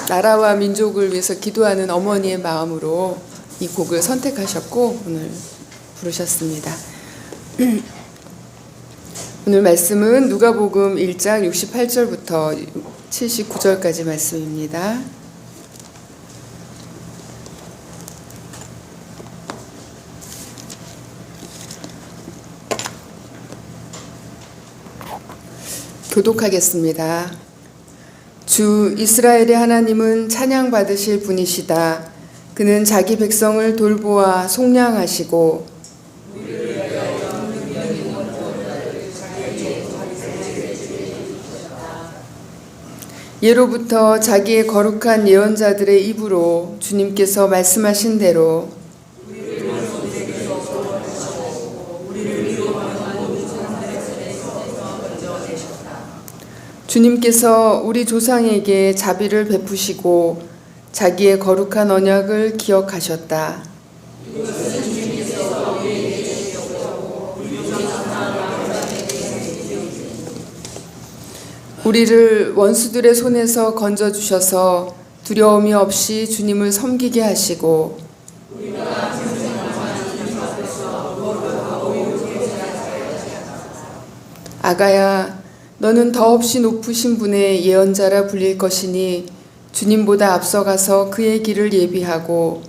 나라와 민족을 위해서 기도하는 어머니의 마음으로 이 곡을 선택하셨고 오늘 부르셨습니다. 오늘 말씀은 누가복음 1장 68절부터 79절까지 말씀입니다. 교독하겠습니다. 주 이스라엘의 하나님은 찬양받으실 분이시다. 그는 자기 백성을 돌보아 속량하시고 예로부터 자기의 거룩한 예언자들의 입으로 주님께서 말씀하신 대로 주님께서 우리 조상에게 자비를 베푸시고 자기의 거룩한 언약을 기억하셨다. 우리를 원수들의 손에서 건져주셔서 두려움이 없이 주님을 섬기게 하시고 아가야, 너는 더없이 높으신 분의 예언자라 불릴 것이니 주님보다 앞서가서 그의 길을 예비하고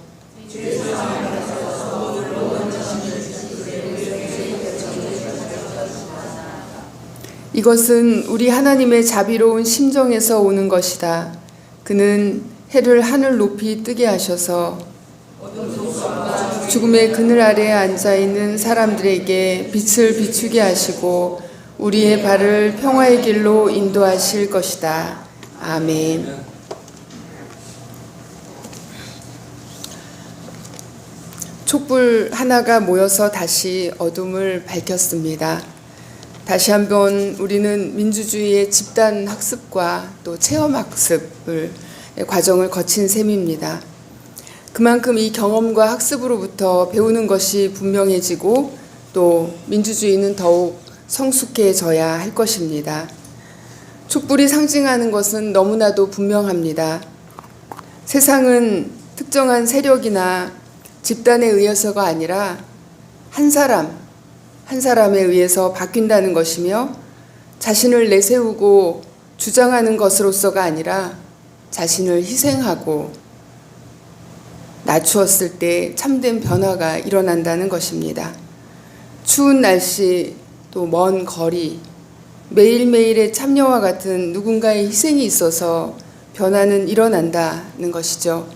이것은 우리 하나님의 자비로운 심정에서 오는 것이다. 그는 해를 하늘 높이 뜨게 하셔서 죽음의 그늘 아래에 앉아있는 사람들에게 빛을 비추게 하시고 우리의 발을 평화의 길로 인도하실 것이다. 아멘. 촛불 하나가 모여서 다시 어둠을 밝혔습니다. 다시 한번 우리는 민주주의의 집단 학습과 또 체험 학습을 과정을 거친 셈입니다. 그만큼 이 경험과 학습으로부터 배우는 것이 분명해지고 또 민주주의는 더욱 성숙해져야 할 것입니다. 촛불이 상징하는 것은 너무나도 분명합니다. 세상은 특정한 세력이나 집단에 의해서가 아니라 한 사람에 의해서 바뀐다는 것이며 자신을 내세우고 주장하는 것으로서가 아니라 자신을 희생하고 낮추었을 때 참된 변화가 일어난다는 것입니다. 추운 날씨, 또 먼 거리, 매일매일의 참여와 같은 누군가의 희생이 있어서 변화는 일어난다는 것이죠.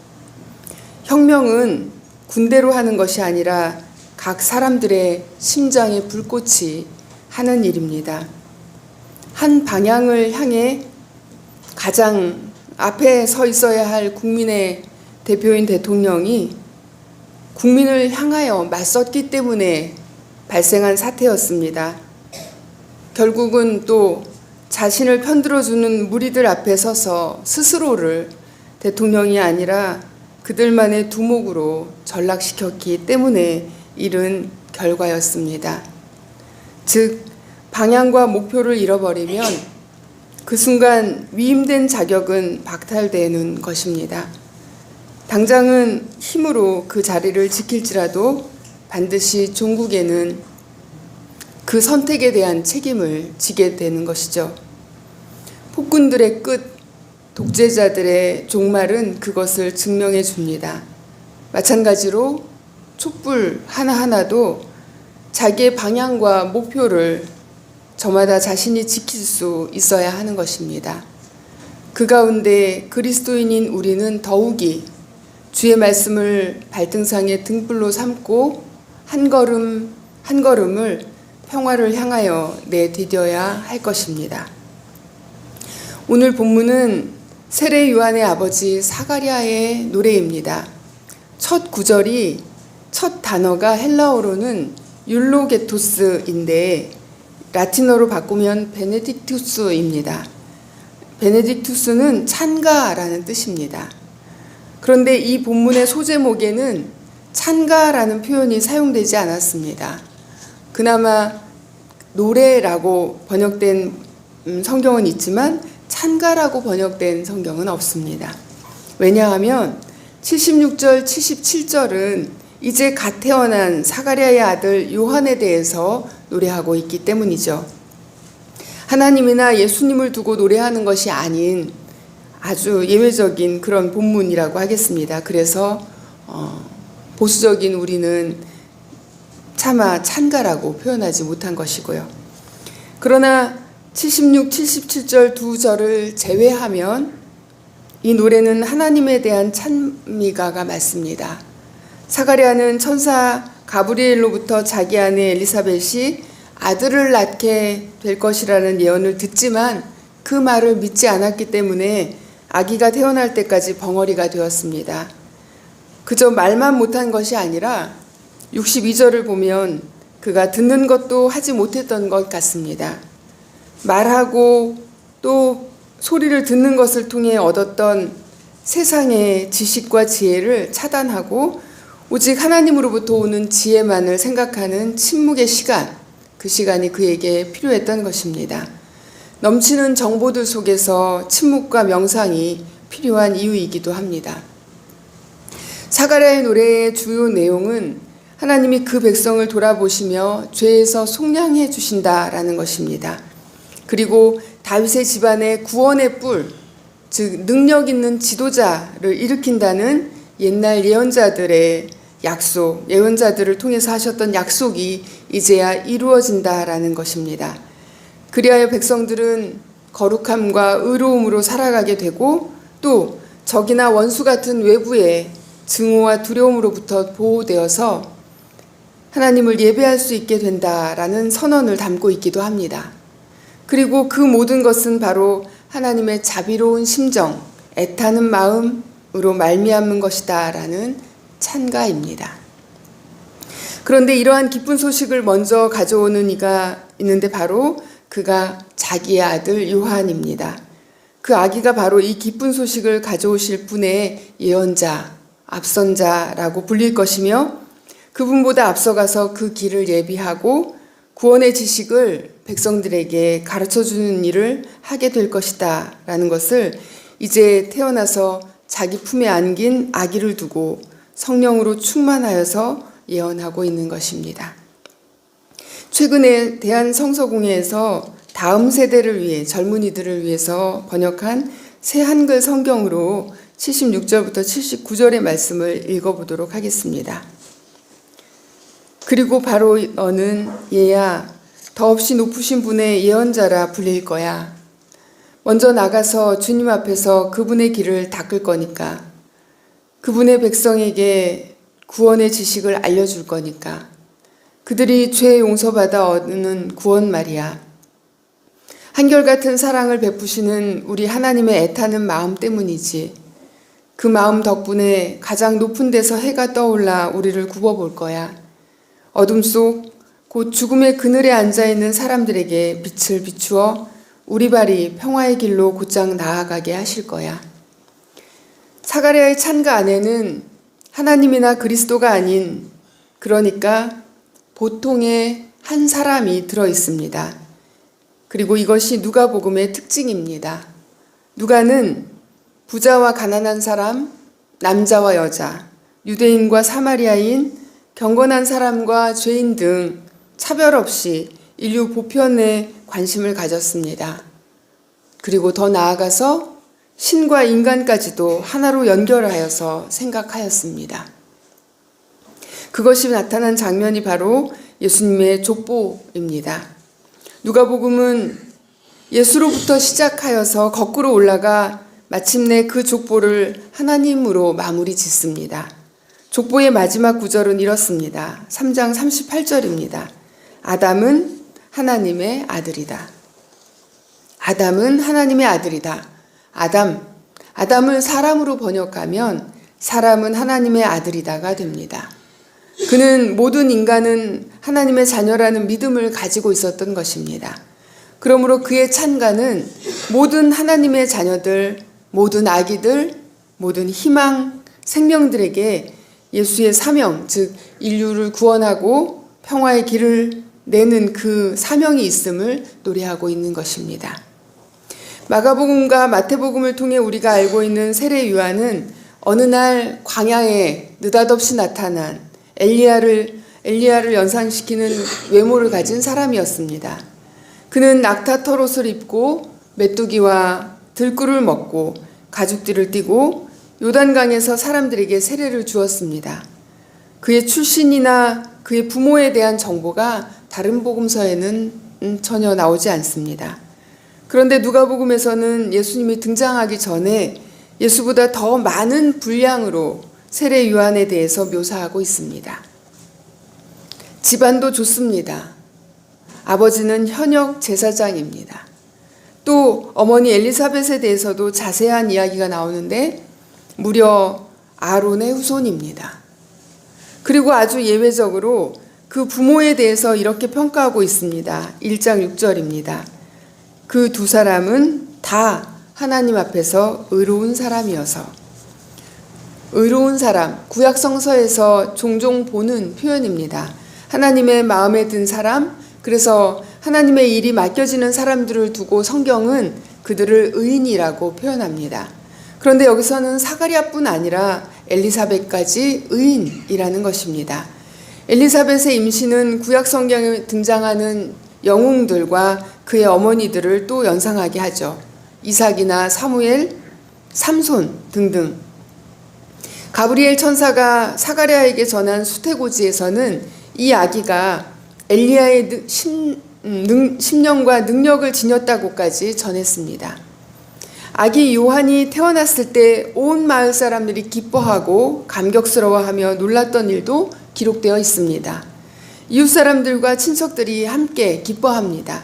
혁명은 군대로 하는 것이 아니라 각 사람들의 심장의 불꽃이 하는 일입니다. 한 방향을 향해 가장 앞에 서 있어야 할 국민의 대표인 대통령이 국민을 향하여 맞섰기 때문에 발생한 사태였습니다. 결국은 또 자신을 편들어주는 무리들 앞에 서서 스스로를 대통령이 아니라 그들만의 두목으로 전락시켰기 때문에 이른 결과였습니다. 즉, 방향과 목표를 잃어버리면 그 순간 위임된 자격은 박탈되는 것입니다. 당장은 힘으로 그 자리를 지킬지라도 반드시 종국에는 그 선택에 대한 책임을 지게 되는 것이죠. 폭군들의 끝, 독재자들의 종말은 그것을 증명해 줍니다. 마찬가지로 촛불 하나하나도 자기의 방향과 목표를 저마다 자신이 지킬 수 있어야 하는 것입니다. 그 가운데 그리스도인인 우리는 더욱이 주의 말씀을 발등상의 등불로 삼고 한 걸음 한 걸음을 평화를 향하여 내디뎌야 할 것입니다. 오늘 본문은 세례 요한의 아버지 사가랴의 노래입니다. 첫 구절이 첫 단어가 헬라어로는 율로게토스인데 라틴어로 바꾸면 베네딕투스입니다. 베네딕투스는 찬가라는 뜻입니다. 그런데 이 본문의 소제목에는 찬가라는 표현이 사용되지 않았습니다. 그나마 노래라고 번역된 성경은 있지만 찬가라고 번역된 성경은 없습니다. 왜냐하면 76절, 77절은 이제 갓 태어난 사가랴의 아들 요한에 대해서 노래하고 있기 때문이죠. 하나님이나 예수님을 두고 노래하는 것이 아닌 아주 예외적인 그런 본문이라고 하겠습니다. 그래서 보수적인 우리는 차마 찬가라고 표현하지 못한 것이고요. 그러나 76, 77절 두 절을 제외하면 이 노래는 하나님에 대한 찬미가가 맞습니다. 사가랴는 천사 가브리엘로부터 자기 아내 엘리사벳이 아들을 낳게 될 것이라는 예언을 듣지만 그 말을 믿지 않았기 때문에 아기가 태어날 때까지 벙어리가 되었습니다. 그저 말만 못한 것이 아니라 62절을 보면 그가 듣는 것도 하지 못했던 것 같습니다. 말하고 또 소리를 듣는 것을 통해 얻었던 세상의 지식과 지혜를 차단하고 오직 하나님으로부터 오는 지혜만을 생각하는 침묵의 시간, 그 시간이 그에게 필요했던 것입니다. 넘치는 정보들 속에서 침묵과 명상이 필요한 이유이기도 합니다. 사가랴의 노래의 주요 내용은 하나님이 그 백성을 돌아보시며 죄에서 속량해 주신다라는 것입니다. 그리고 다윗의 집안에 구원의 뿔, 즉 능력 있는 지도자를 일으킨다는 옛날 예언자들의 약속, 예언자들을 통해서 하셨던 약속이 이제야 이루어진다라는 것입니다. 그리하여 백성들은 거룩함과 의로움으로 살아가게 되고 또 적이나 원수 같은 외부의 증오와 두려움으로부터 보호되어서 하나님을 예배할 수 있게 된다라는 선언을 담고 있기도 합니다. 그리고 그 모든 것은 바로 하나님의 자비로운 심정, 애타는 마음으로 말미암은 것이다라는 찬가입니다. 그런데 이러한 기쁜 소식을 먼저 가져오는 이가 있는데 바로 그가 자기의 아들 요한입니다. 그 아기가 바로 이 기쁜 소식을 가져오실 분의 예언자, 앞선자라고 불릴 것이며 그분보다 앞서가서 그 길을 예비하고 구원의 지식을 백성들에게 가르쳐주는 일을 하게 될 것이다 라는 것을 이제 태어나서 자기 품에 안긴 아기를 두고 성령으로 충만하여서 예언하고 있는 것입니다. 최근에 대한성서공회에서 다음 세대를 위해 젊은이들을 위해서 번역한 새 한글 성경으로 76절부터 79절의 말씀을 읽어보도록 하겠습니다. 그리고 바로 너는 얘야 더없이 높으신 분의 예언자라 불릴 거야. 먼저 나가서 주님 앞에서 그분의 길을 닦을 거니까. 그분의 백성에게 구원의 지식을 알려줄 거니까. 그들이 죄 용서받아 얻는 구원 말이야. 한결같은 사랑을 베푸시는 우리 하나님의 애타는 마음 때문이지. 그 마음 덕분에 가장 높은 데서 해가 떠올라 우리를 굽어볼 거야. 어둠 속 곧 죽음의 그늘에 앉아있는 사람들에게 빛을 비추어 우리 발이 평화의 길로 곧장 나아가게 하실 거야. 사가랴의 찬가 안에는 하나님이나 그리스도가 아닌 그러니까 보통의 한 사람이 들어있습니다. 그리고 이것이 누가복음의 특징입니다. 누가는 부자와 가난한 사람, 남자와 여자, 유대인과 사마리아인, 경건한 사람과 죄인 등 차별 없이 인류 보편에 관심을 가졌습니다. 그리고 더 나아가서 신과 인간까지도 하나로 연결하여서 생각하였습니다. 그것이 나타난 장면이 바로 예수님의 족보입니다. 누가복음은 예수로부터 시작하여서 거꾸로 올라가 마침내 그 족보를 하나님으로 마무리 짓습니다. 족보의 마지막 구절은 이렇습니다. 3장 38절입니다. 아담은 하나님의 아들이다. 아담은 하나님의 아들이다. 아담을 사람으로 번역하면 사람은 하나님의 아들이다가 됩니다. 그는 모든 인간은 하나님의 자녀라는 믿음을 가지고 있었던 것입니다. 그러므로 그의 찬가는 모든 하나님의 자녀들, 모든 아기들, 모든 희망, 생명들에게 예수의 사명, 즉 인류를 구원하고 평화의 길을 내는 그 사명이 있음을 노래하고 있는 것입니다. 마가복음과 마태복음을 통해 우리가 알고 있는 세례 요한은 어느 날 광야에 느닷없이 나타난 엘리야를 연상시키는 외모를 가진 사람이었습니다. 그는 낙타 털옷을 입고 메뚜기와 들꿀을 먹고 가죽띠를 띠고 요단강에서 사람들에게 세례를 주었습니다. 그의 출신이나 그의 부모에 대한 정보가 다른 복음서에는 전혀 나오지 않습니다. 그런데 누가복음에서는 예수님이 등장하기 전에 예수보다 더 많은 분량으로 세례 요한에 대해서 묘사하고 있습니다. 집안도 좋습니다. 아버지는 현역 제사장입니다. 또 어머니 엘리사벳에 대해서도 자세한 이야기가 나오는데 무려 아론의 후손입니다. 그리고 아주 예외적으로 그 부모에 대해서 이렇게 평가하고 있습니다. 1장 6절입니다. 그 두 사람은 다 하나님 앞에서 의로운 사람이어서. 의로운 사람, 구약 성서에서 종종 보는 표현입니다. 하나님의 마음에 든 사람, 그래서 하나님의 일이 맡겨지는 사람들을 두고 성경은 그들을 의인이라고 표현합니다. 그런데 여기서는 사가랴뿐 아니라 엘리사벳까지 의인이라는 것입니다. 엘리사벳의 임신은 구약 성경에 등장하는 영웅들과 그의 어머니들을 또 연상하게 하죠. 이삭이나 사무엘, 삼손 등등. 가브리엘 천사가 사가랴에게 전한 수태고지에서는 이 아기가 엘리야의 심령과 능력을 지녔다고까지 전했습니다. 아기 요한이 태어났을 때 온 마을 사람들이 기뻐하고 감격스러워하며 놀랐던 일도 기록되어 있습니다. 이웃 사람들과 친척들이 함께 기뻐합니다.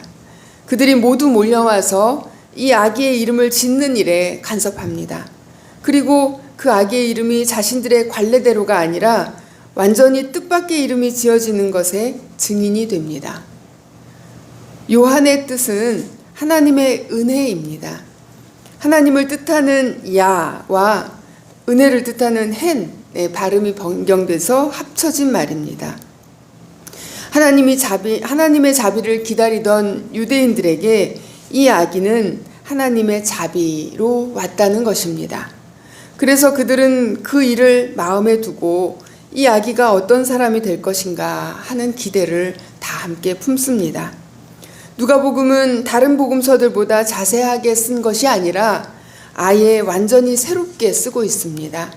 그들이 모두 몰려와서 이 아기의 이름을 짓는 일에 간섭합니다. 그리고 그 아기의 이름이 자신들의 관례대로가 아니라 완전히 뜻밖의 이름이 지어지는 것에 증인이 됩니다. 요한의 뜻은 하나님의 은혜입니다. 하나님을 뜻하는 야와 은혜를 뜻하는 hen의 발음이 변경돼서 합쳐진 말입니다. 하나님의 자비를 기다리던 유대인들에게 이 아기는 하나님의 자비로 왔다는 것입니다. 그래서 그들은 그 일을 마음에 두고 이 아기가 어떤 사람이 될 것인가 하는 기대를 다 함께 품습니다. 누가복음은 다른 복음서들보다 자세하게 쓴 것이 아니라 아예 완전히 새롭게 쓰고 있습니다.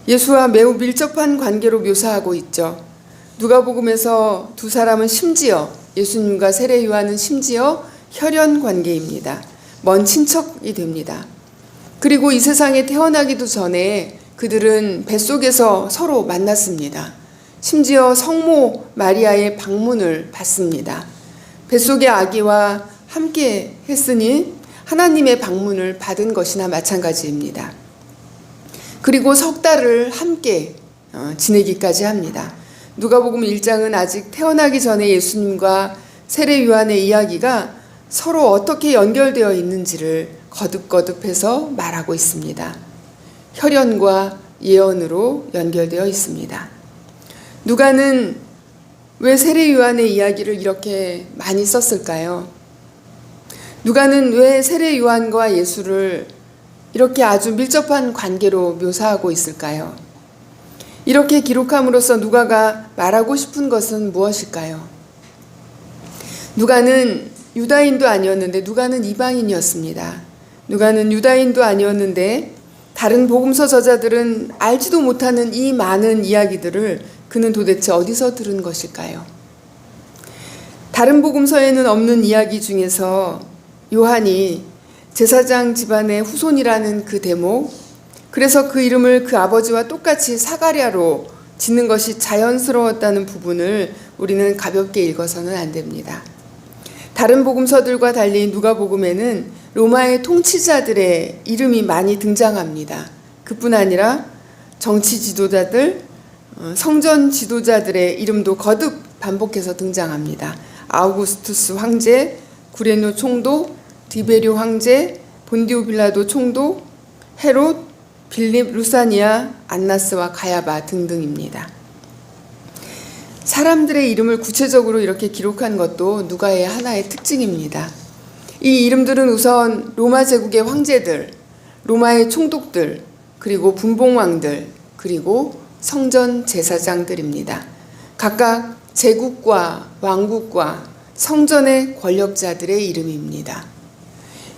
예수와 매우 밀접한 관계로 묘사하고 있죠. 누가복음에서 두 사람은 심지어 예수님과 세례 요한은 심지어 혈연 관계입니다. 먼 친척이 됩니다. 그리고 이 세상에 태어나기도 전에 그들은 뱃속에서 서로 만났습니다. 심지어 성모 마리아의 방문을 받습니다. 뱃속의 아기와 함께 했으니 하나님의 방문을 받은 것이나 마찬가지입니다. 그리고 석 달을 함께 지내기까지 합니다. 누가복음 1장은 아직 태어나기 전에 예수님과 세례 요한의 이야기가 서로 어떻게 연결되어 있는지를 거듭거듭해서 말하고 있습니다. 혈연과 예언으로 연결되어 있습니다. 누가는 왜 세례 요한의 이야기를 이렇게 많이 썼을까요? 누가는 왜 세례 요한과 예수를 이렇게 아주 밀접한 관계로 묘사하고 있을까요? 이렇게 기록함으로써 누가가 말하고 싶은 것은 무엇일까요? 누가는 유다인도 아니었는데 누가는 이방인이었습니다. 누가는 유다인도 아니었는데 다른 복음서 저자들은 알지도 못하는 이 많은 이야기들을 그는 도대체 어디서 들은 것일까요? 다른 복음서에는 없는 이야기 중에서 요한이 제사장 집안의 후손이라는 그 대목, 그래서 그 이름을 그 아버지와 똑같이 사가랴로 짓는 것이 자연스러웠다는 부분을 우리는 가볍게 읽어서는 안 됩니다. 다른 복음서들과 달리 누가복음에는 로마의 통치자들의 이름이 많이 등장합니다. 그뿐 아니라 정치 지도자들, 성전 지도자들의 이름도 거듭 반복해서 등장합니다. 아우구스투스 황제, 구레뇨 총독, 디베리오 황제, 본디오 빌라도 총독, 헤롯, 빌립, 루사니아, 안나스와 가야바 등등입니다. 사람들의 이름을 구체적으로 이렇게 기록한 것도 누가의 하나의 특징입니다. 이 이름들은 우선 로마 제국의 황제들, 로마의 총독들, 그리고 분봉왕들, 그리고 성전 제사장들입니다. 각각 제국과 왕국과 성전의 권력자들의 이름입니다.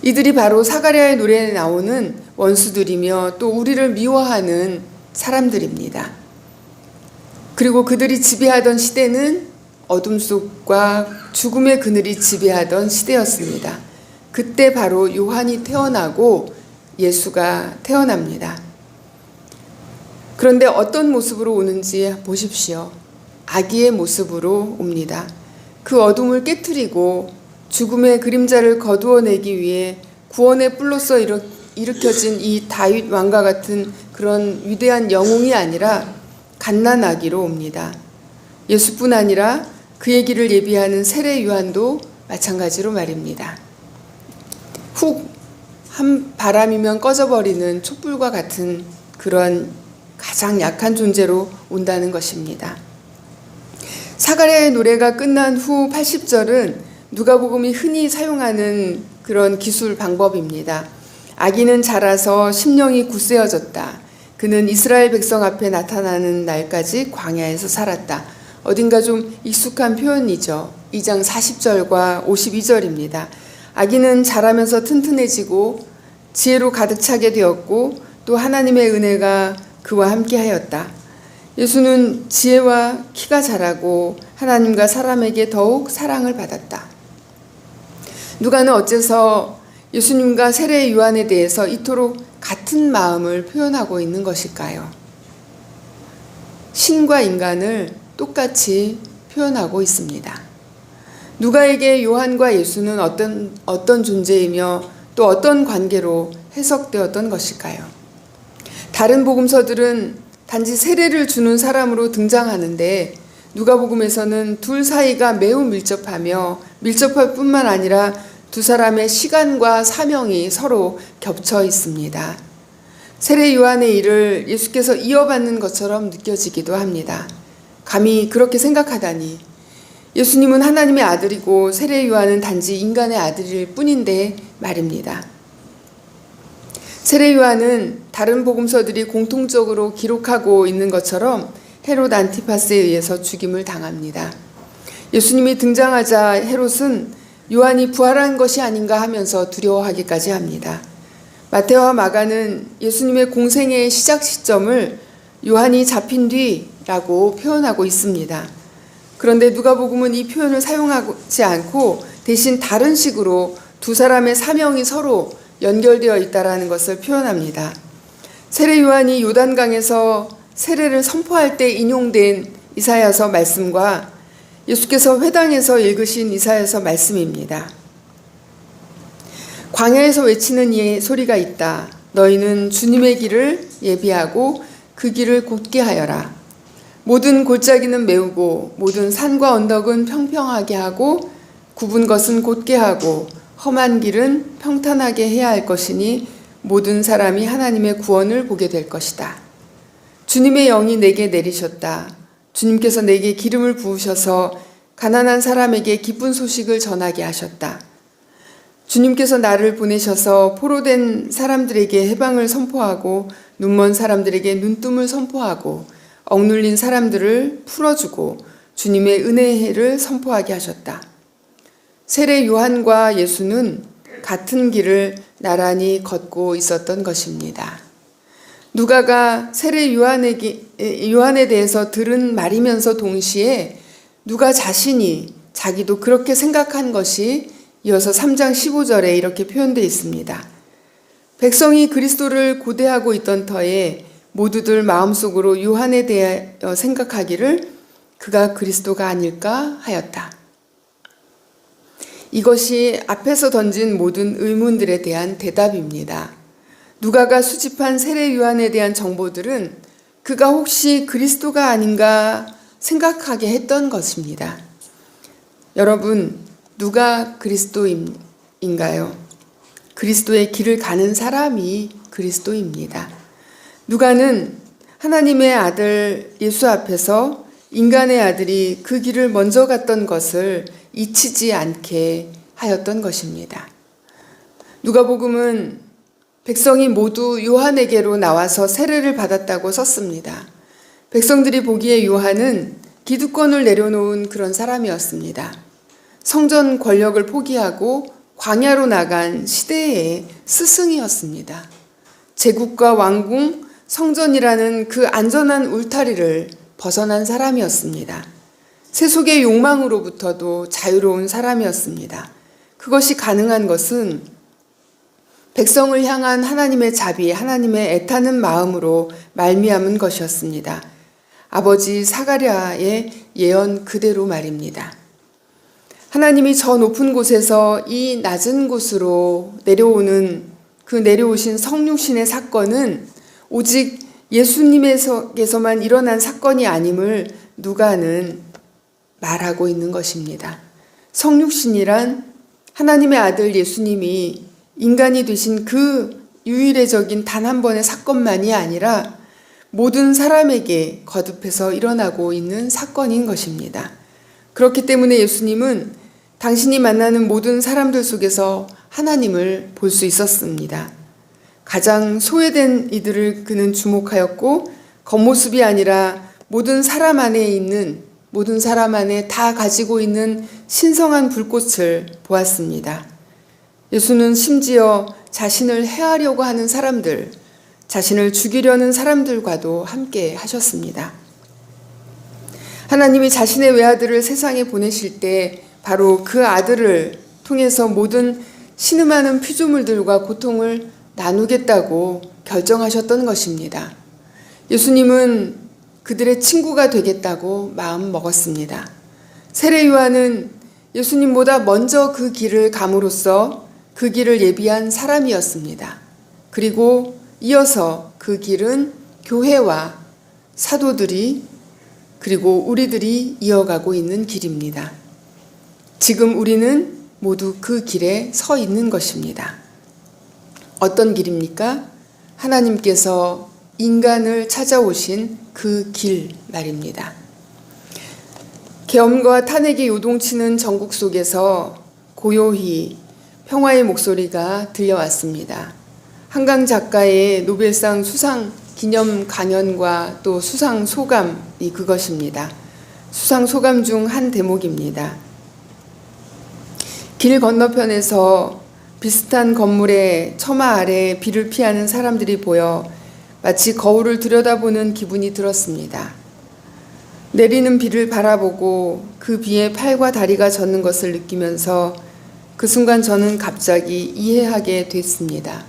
이들이 바로 사가랴의 노래에 나오는 원수들이며 또 우리를 미워하는 사람들입니다. 그리고 그들이 지배하던 시대는 어둠 속과 죽음의 그늘이 지배하던 시대였습니다. 그때 바로 요한이 태어나고 예수가 태어납니다. 그런데 어떤 모습으로 오는지 보십시오. 아기의 모습으로 옵니다. 그 어둠을 깨트리고 죽음의 그림자를 거두어내기 위해 구원의 뿔로서 일으켜진 이 다윗 왕과 같은 그런 위대한 영웅이 아니라 갓난아기로 옵니다. 예수뿐 아니라 그의 길을 예비하는 세례 요한도 마찬가지로 말입니다. 훅 한 바람이면 꺼져버리는 촛불과 같은 그런 가장 약한 존재로 온다는 것입니다. 사가랴의 노래가 끝난 후 80절은 누가복음이 흔히 사용하는 그런 기술 방법입니다. 아기는 자라서 심령이 굳세어졌다. 그는 이스라엘 백성 앞에 나타나는 날까지 광야에서 살았다. 어딘가 좀 익숙한 표현이죠. 2장 40절과 52절입니다. 아기는 자라면서 튼튼해지고 지혜로 가득 차게 되었고 또 하나님의 은혜가 그와 함께 하였다. 예수는 지혜와 키가 자라고 하나님과 사람에게 더욱 사랑을 받았다. 누가는 어째서 예수님과 세례 요한에 대해서 이토록 같은 마음을 표현하고 있는 것일까요? 신과 인간을 똑같이 표현하고 있습니다. 누가에게 요한과 예수는 어떤 존재이며 또 어떤 관계로 해석되었던 것일까요? 다른 복음서들은 단지 세례를 주는 사람으로 등장하는데 누가복음에서는 둘 사이가 매우 밀접할 뿐만 아니라 두 사람의 시간과 사명이 서로 겹쳐 있습니다. 세례 요한의 일을 예수께서 이어받는 것처럼 느껴지기도 합니다. 감히 그렇게 생각하다니. 예수님은 하나님의 아들이고 세례 요한은 단지 인간의 아들일 뿐인데 말입니다. 세례 요한은 다른 복음서들이 공통적으로 기록하고 있는 것처럼 헤롯 안티파스에 의해서 죽임을 당합니다. 예수님이 등장하자 헤롯은 요한이 부활한 것이 아닌가 하면서 두려워하기까지 합니다. 마테오와 마가는 예수님의 공생애의 시작 시점을 요한이 잡힌 뒤라고 표현하고 있습니다. 그런데 누가복음은 이 표현을 사용하지 않고 대신 다른 식으로 두 사람의 사명이 서로 연결되어 있다는 것을 표현합니다. 세례 요한이 요단강에서 세례를 선포할 때 인용된 이사야서 말씀과 예수께서 회당에서 읽으신 이사야서 말씀입니다. 광야에서 외치는 이의 소리가 있다. 너희는 주님의 길을 예비하고 그 길을 곧게 하여라. 모든 골짜기는 메우고 모든 산과 언덕은 평평하게 하고 굽은 것은 곧게 하고 험한 길은 평탄하게 해야 할 것이니 모든 사람이 하나님의 구원을 보게 될 것이다. 주님의 영이 내게 내리셨다. 주님께서 내게 기름을 부으셔서 가난한 사람에게 기쁜 소식을 전하게 하셨다. 주님께서 나를 보내셔서 포로된 사람들에게 해방을 선포하고 눈먼 사람들에게 눈뜸을 선포하고 억눌린 사람들을 풀어주고 주님의 은혜를 선포하게 하셨다. 세례 요한과 예수는 같은 길을 나란히 걷고 있었던 것입니다. 누가가 세례 요한에 대해서 들은 말이면서 동시에 누가 자신이 자기도 그렇게 생각한 것이 이어서 3장 15절에 이렇게 표현되어 있습니다. 백성이 그리스도를 고대하고 있던 터에 모두들 마음속으로 요한에 대하여 생각하기를 그가 그리스도가 아닐까 하였다. 이것이 앞에서 던진 모든 의문들에 대한 대답입니다. 누가가 수집한 세례 요한에 대한 정보들은 그가 혹시 그리스도가 아닌가 생각하게 했던 것입니다. 여러분, 누가 그리스도인가요? 그리스도의 길을 가는 사람이 그리스도입니다. 누가는 하나님의 아들 예수 앞에서 인간의 아들이 그 길을 먼저 갔던 것을 잊히지 않게 하였던 것입니다. 누가복음은 백성이 모두 요한에게로 나와서 세례를 받았다고 썼습니다. 백성들이 보기에 요한은 기득권을 내려놓은 그런 사람이었습니다. 성전 권력을 포기하고 광야로 나간 시대의 스승이었습니다. 제국과 왕궁, 성전이라는 그 안전한 울타리를 벗어난 사람이었습니다. 세속의 욕망으로부터도 자유로운 사람이었습니다. 그것이 가능한 것은 백성을 향한 하나님의 자비, 하나님의 애타는 마음으로 말미암은 것이었습니다. 아버지 사가랴의 예언 그대로 말입니다. 하나님이 저 높은 곳에서 이 낮은 곳으로 내려오신 성육신의 사건은 오직 예수님에게서만 일어난 사건이 아님을 누가는 말하고 있는 것입니다. 성육신이란 하나님의 아들 예수님이 인간이 되신 그 유일의적인 단 한 번의 사건만이 아니라 모든 사람에게 거듭해서 일어나고 있는 사건인 것입니다. 그렇기 때문에 예수님은 당신이 만나는 모든 사람들 속에서 하나님을 볼 수 있었습니다. 가장 소외된 이들을 그는 주목하였고 겉모습이 아니라 모든 사람 안에 다 가지고 있는 신성한 불꽃을 보았습니다. 예수는 심지어 자신을 해하려고 하는 사람들, 자신을 죽이려는 사람들과도 함께 하셨습니다. 하나님이 자신의 외아들을 세상에 보내실 때 바로 그 아들을 통해서 모든 신음하는 피조물들과 고통을 나누겠다고 결정하셨던 것입니다. 예수님은 그들의 친구가 되겠다고 마음 먹었습니다. 세례 요한은 예수님보다 먼저 그 길을 감으로써 그 길을 예비한 사람이었습니다. 그리고 이어서 그 길은 교회와 사도들이 그리고 우리들이 이어가고 있는 길입니다. 지금 우리는 모두 그 길에 서 있는 것입니다. 어떤 길입니까? 하나님께서 인간을 찾아오신 그 길 말입니다. 계엄과 탄핵이 요동치는 전국 속에서 고요히 평화의 목소리가 들려왔습니다. 한강 작가의 노벨상 수상 기념 강연과 또 수상 소감이 그것입니다. 수상 소감 중 한 대목입니다. 길 건너편에서 비슷한 건물의 처마 아래 비를 피하는 사람들이 보여 마치 거울을 들여다보는 기분이 들었습니다. 내리는 비를 바라보고 그 비에 팔과 다리가 젖는 것을 느끼면서 그 순간 저는 갑자기 이해하게 됐습니다.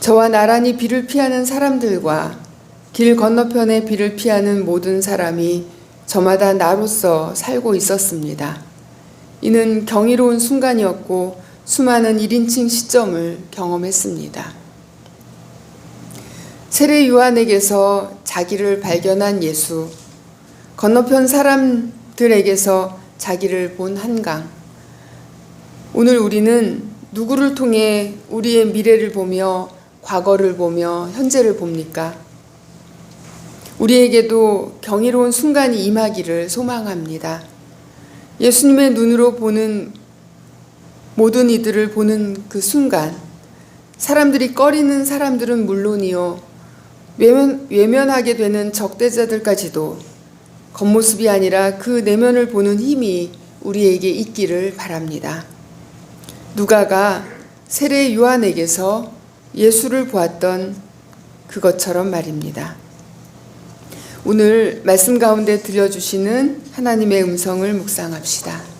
저와 나란히 비를 피하는 사람들과 길 건너편에 비를 피하는 모든 사람이 저마다 나로서 살고 있었습니다. 이는 경이로운 순간이었고 수많은 1인칭 시점을 경험했습니다. 세례 요한에게서 자기를 발견한 예수, 건너편 사람들에게서 자기를 본 한강. 오늘 우리는 누구를 통해 우리의 미래를 보며 과거를 보며 현재를 봅니까? 우리에게도 경이로운 순간이 임하기를 소망합니다. 예수님의 눈으로 보는 모든 이들을 보는 그 순간, 사람들이 꺼리는 사람들은 물론이요, 외면하게 되는 적대자들까지도 겉모습이 아니라 그 내면을 보는 힘이 우리에게 있기를 바랍니다. 누가가 세례 요한에게서 예수를 보았던 그것처럼 말입니다. 오늘 말씀 가운데 들려주시는 하나님의 음성을 묵상합시다.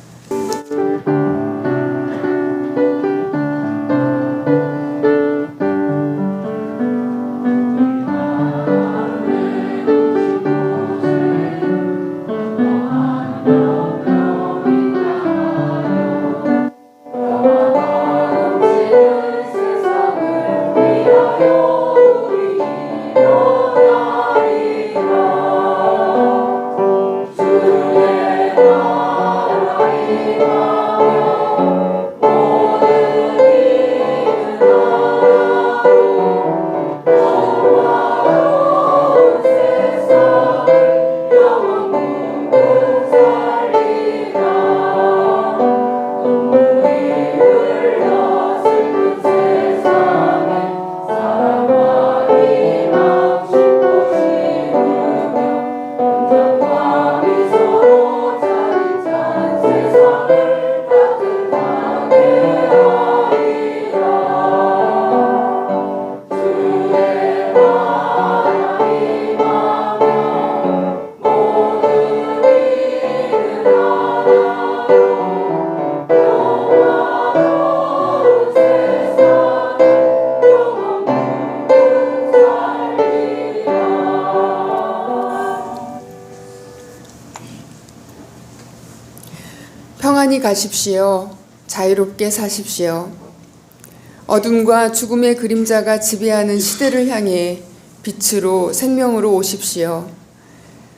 평안히 가십시오. 자유롭게 사십시오. 어둠과 죽음의 그림자가 지배하는 시대를 향해 빛으로 생명으로 오십시오.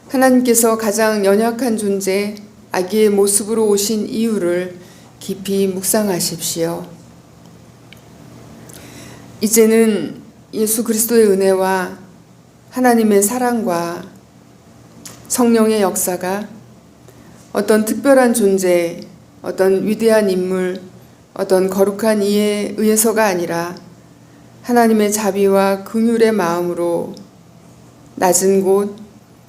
하나님께서 가장 연약한 존재, 아기의 모습으로 오신 이유를 깊이 묵상하십시오. 이제는 예수 그리스도의 은혜와 하나님의 사랑과 성령의 역사가 어떤 특별한 존재, 어떤 위대한 인물, 어떤 거룩한 이에 의해서가 아니라 하나님의 자비와 긍휼의 마음으로 낮은 곳,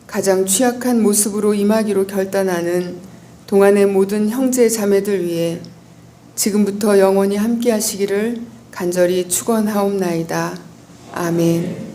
가장 취약한 모습으로 임하기로 결단하는 동안의 모든 형제 자매들 위해 지금부터 영원히 함께 하시기를 간절히 축원하옵나이다. 아멘.